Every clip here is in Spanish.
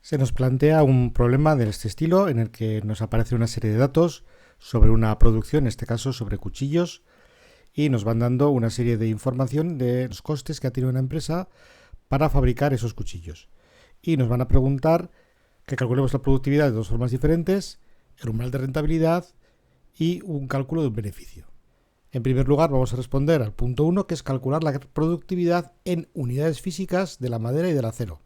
Se nos plantea un problema de este estilo en el que nos aparece una serie de datos sobre una producción, en este caso sobre cuchillos, y nos van dando una serie de información de los costes que ha tenido una empresa para fabricar esos cuchillos. Y nos van a preguntar que calculemos la productividad de dos formas diferentes, el umbral de rentabilidad y un cálculo de un beneficio. En primer lugar, vamos a responder al punto 1, que es calcular la productividad en unidades físicas de la madera y del acero.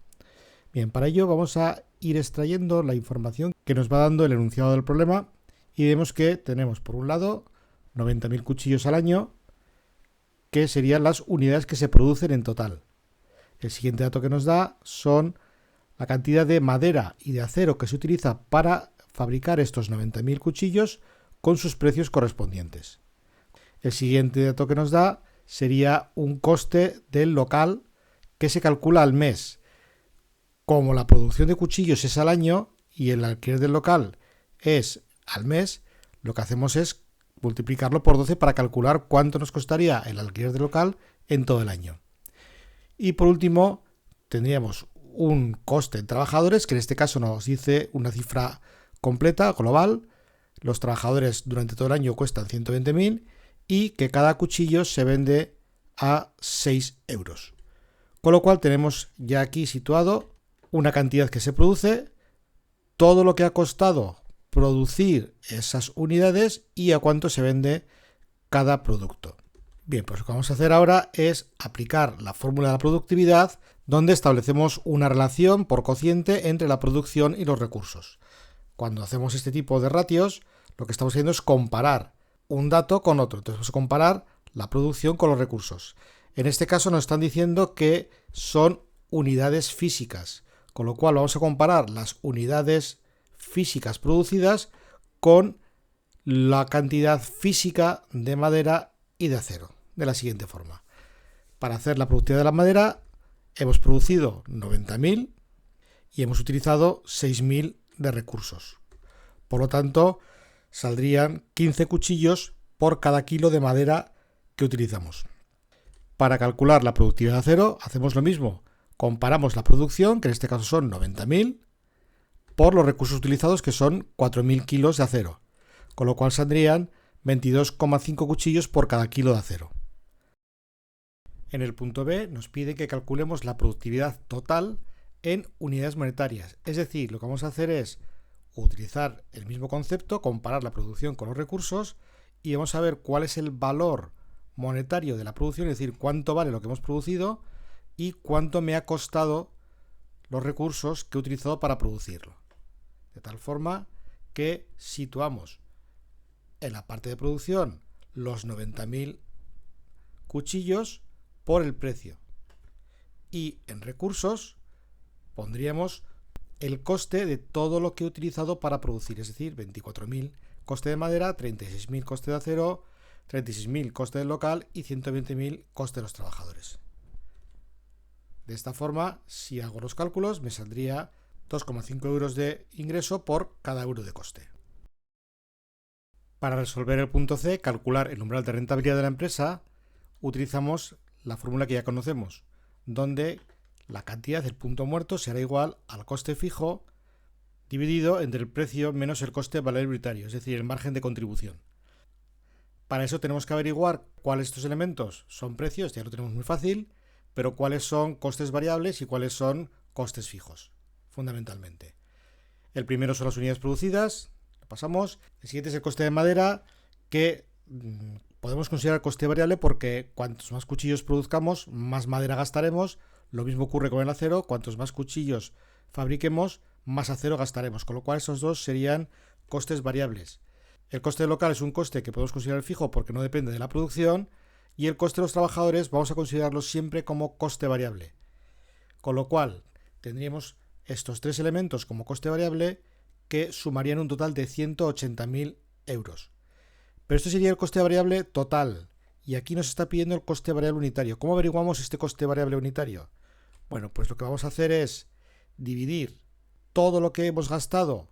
Bien, para ello vamos a ir extrayendo la información que nos va dando el enunciado del problema y vemos que tenemos por un lado 90.000 cuchillos al año, que serían las unidades que se producen en total. El siguiente dato que nos da son la cantidad de madera y de acero que se utiliza para fabricar estos 90.000 cuchillos con sus precios correspondientes. El siguiente dato que nos da sería un coste del local que se calcula al mes. Como la producción de cuchillos es al año y el alquiler del local es al mes, lo que hacemos es multiplicarlo por 12 para calcular cuánto nos costaría el alquiler del local en todo el año. Y por último, tendríamos un coste en trabajadores, que en este caso nos dice una cifra completa, global. Los trabajadores durante todo el año cuestan 120.000 y que cada cuchillo se vende a 6 euros. Con lo cual tenemos ya aquí situado una cantidad que se produce, todo lo que ha costado producir esas unidades y a cuánto se vende cada producto. Bien, pues lo que vamos a hacer ahora es aplicar la fórmula de la productividad, donde establecemos una relación por cociente entre la producción y los recursos. Cuando hacemos este tipo de ratios, lo que estamos haciendo es comparar un dato con otro. Entonces vamos a comparar la producción con los recursos. En este caso nos están diciendo que son unidades físicas, con lo cual vamos a comparar las unidades físicas producidas con la cantidad física de madera y de acero, de la siguiente forma. Para hacer la productividad de la madera hemos producido 90.000 y hemos utilizado 6.000 de recursos. Por lo tanto, saldrían 15 cuchillos por cada kilo de madera que utilizamos. Para calcular la productividad de acero hacemos lo mismo. Comparamos la producción, que en este caso son 90.000, por los recursos utilizados, que son 4.000 kilos de acero, con lo cual saldrían 22,5 cuchillos por cada kilo de acero. En el punto B nos pide que calculemos la productividad total en unidades monetarias. Es decir, lo que vamos a hacer es utilizar el mismo concepto, comparar la producción con los recursos y vamos a ver cuál es el valor monetario de la producción, es decir, cuánto vale lo que hemos producido y cuánto me ha costado los recursos que he utilizado para producirlo. De tal forma que situamos en la parte de producción los 90.000 cuchillos por el precio y en recursos pondríamos el coste de todo lo que he utilizado para producir, es decir, 24.000 coste de madera, 36.000 coste de acero, 36.000 coste del local y 120.000 coste de los trabajadores. De esta forma, si hago los cálculos, me saldría 2,5 euros de ingreso por cada euro de coste. Para resolver el punto C, calcular el umbral de rentabilidad de la empresa, utilizamos la fórmula que ya conocemos, donde la cantidad del punto muerto será igual al coste fijo dividido entre el precio menos el coste variable unitario, es decir, el margen de contribución. Para eso tenemos que averiguar cuáles de estos elementos son precios, ya lo tenemos muy fácil, pero cuáles son costes variables y cuáles son costes fijos, fundamentalmente. El primero son las unidades producidas, lo pasamos. El siguiente es el coste de madera, que podemos considerar coste variable porque cuantos más cuchillos produzcamos, más madera gastaremos. Lo mismo ocurre con el acero, cuantos más cuchillos fabriquemos, más acero gastaremos, con lo cual esos dos serían costes variables. El coste local es un coste que podemos considerar fijo porque no depende de la producción, y el coste de los trabajadores vamos a considerarlo siempre como coste variable. Con lo cual tendríamos estos tres elementos como coste variable que sumarían un total de 180.000 euros. Pero esto sería el coste variable total y aquí nos está pidiendo el coste variable unitario. ¿Cómo averiguamos este coste variable unitario? Bueno, pues lo que vamos a hacer es dividir todo lo que hemos gastado,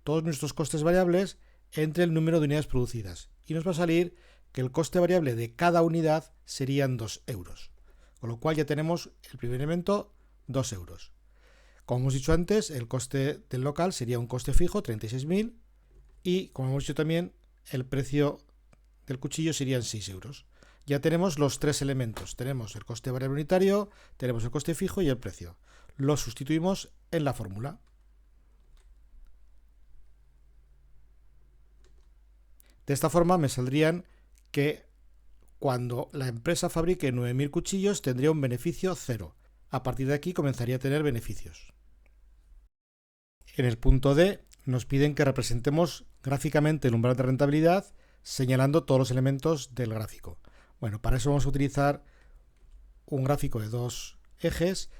todos nuestros costes variables, entre el número de unidades producidas y nos va a salir que el coste variable de cada unidad serían 2 euros. Con lo cual ya tenemos el primer elemento, 2 euros. Como hemos dicho antes, el coste del local sería un coste fijo, 36.000, y como hemos dicho también, el precio del cuchillo serían 6 euros. Ya tenemos los tres elementos. Tenemos el coste variable unitario, tenemos el coste fijo y el precio. Lo sustituimos en la fórmula. De esta forma me saldrían que cuando la empresa fabrique 9.000 cuchillos tendría un beneficio 0. A partir de aquí comenzaría a tener beneficios. En el punto D nos piden que representemos gráficamente el umbral de rentabilidad señalando todos los elementos del gráfico. Bueno, para eso vamos a utilizar un gráfico de dos ejes.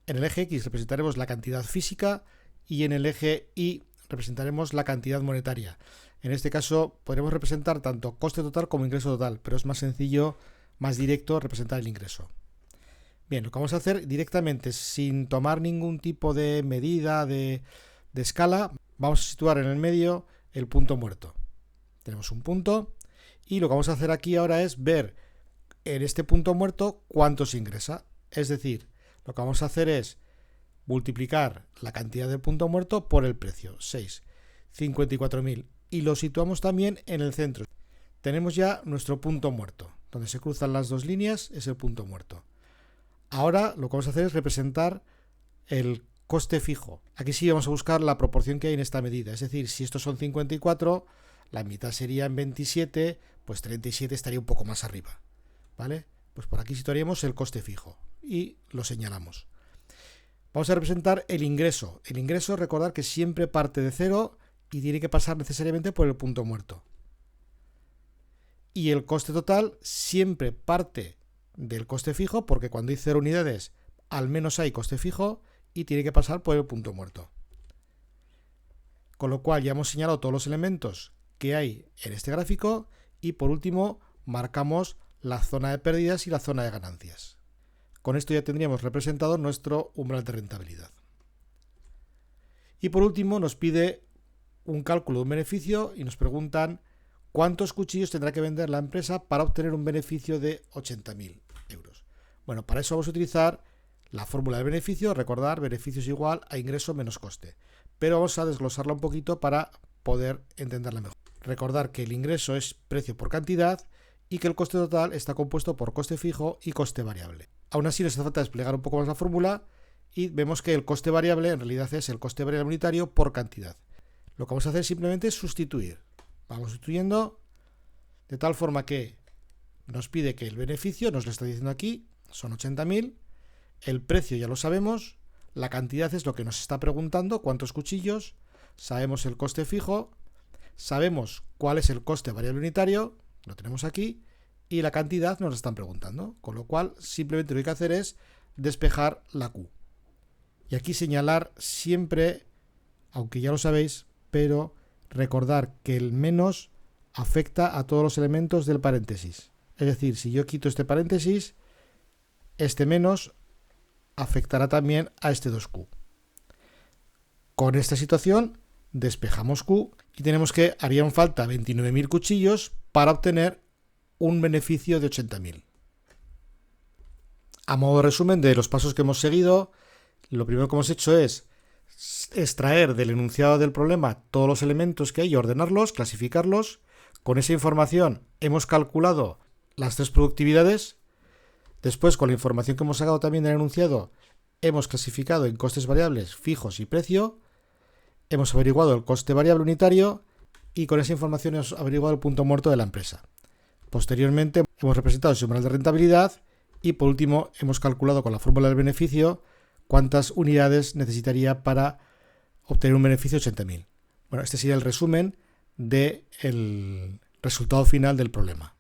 En el eje X representaremos la cantidad física y en el eje Y representaremos la cantidad monetaria. En este caso podremos representar tanto coste total como ingreso total, pero es más sencillo, más directo representar el ingreso. Bien, lo que vamos a hacer directamente, sin tomar ningún tipo de medida de escala, vamos a situar en el medio el punto muerto. Tenemos un punto y lo que vamos a hacer aquí ahora es ver en este punto muerto cuánto se ingresa. Es decir, lo que vamos a hacer es multiplicar la cantidad del punto muerto por el precio, 6, 54.000, y lo situamos también en el centro. Tenemos ya nuestro punto muerto, donde se cruzan las dos líneas es el punto muerto. Ahora lo que vamos a hacer es representar el coste fijo. Aquí sí vamos a buscar la proporción que hay en esta medida, es decir, si estos son 54, la mitad sería en 27, pues 37 estaría un poco más arriba, ¿vale? Pues por aquí situaríamos el coste fijo y lo señalamos. Vamos a representar el ingreso. El ingreso, recordar que siempre parte de 0 y tiene que pasar necesariamente por el punto muerto. Y el coste total siempre parte del coste fijo, porque cuando hay 0 unidades, al menos hay coste fijo y tiene que pasar por el punto muerto. Con lo cual ya hemos señalado todos los elementos que hay en este gráfico y por último marcamos la zona de pérdidas y la zona de ganancias. Con esto ya tendríamos representado nuestro umbral de rentabilidad. Y por último nos pide un cálculo de un beneficio y nos preguntan cuántos cuchillos tendrá que vender la empresa para obtener un beneficio de 80.000 euros. Bueno, para eso vamos a utilizar la fórmula del beneficio, recordar, beneficio es igual a ingreso menos coste. Pero vamos a desglosarla un poquito para poder entenderla mejor. Recordar que el ingreso es precio por cantidad y que el coste total está compuesto por coste fijo y coste variable. Aún así nos hace falta desplegar un poco más la fórmula y vemos que el coste variable en realidad es el coste variable unitario por cantidad. Lo que vamos a hacer simplemente es sustituir. Vamos sustituyendo de tal forma que nos pide que el beneficio, nos lo está diciendo aquí, son 80.000, el precio ya lo sabemos, la cantidad es lo que nos está preguntando, cuántos cuchillos, sabemos el coste fijo, sabemos cuál es el coste variable unitario, lo tenemos aquí, y la cantidad nos la están preguntando, con lo cual simplemente lo que hay que hacer es despejar la Q. Y aquí señalar siempre, aunque ya lo sabéis, pero recordar que el menos afecta a todos los elementos del paréntesis. Es decir, si yo quito este paréntesis, este menos afectará también a este 2Q. Con esta situación despejamos Q y tenemos que harían falta 29.000 cuchillos para obtener un beneficio de 80.000. A modo de resumen de los pasos que hemos seguido, lo primero que hemos hecho es extraer del enunciado del problema todos los elementos que hay y ordenarlos, clasificarlos. Con esa información hemos calculado las tres productividades. Después, con la información que hemos sacado también del enunciado, hemos clasificado en costes variables, fijos y precio. Hemos averiguado el coste variable unitario y con esa información hemos averiguado el punto muerto de la empresa. Posteriormente hemos representado su umbral de rentabilidad y por último hemos calculado con la fórmula del beneficio cuántas unidades necesitaría para obtener un beneficio de 80.000. Bueno, este sería el resumen del resultado final del problema.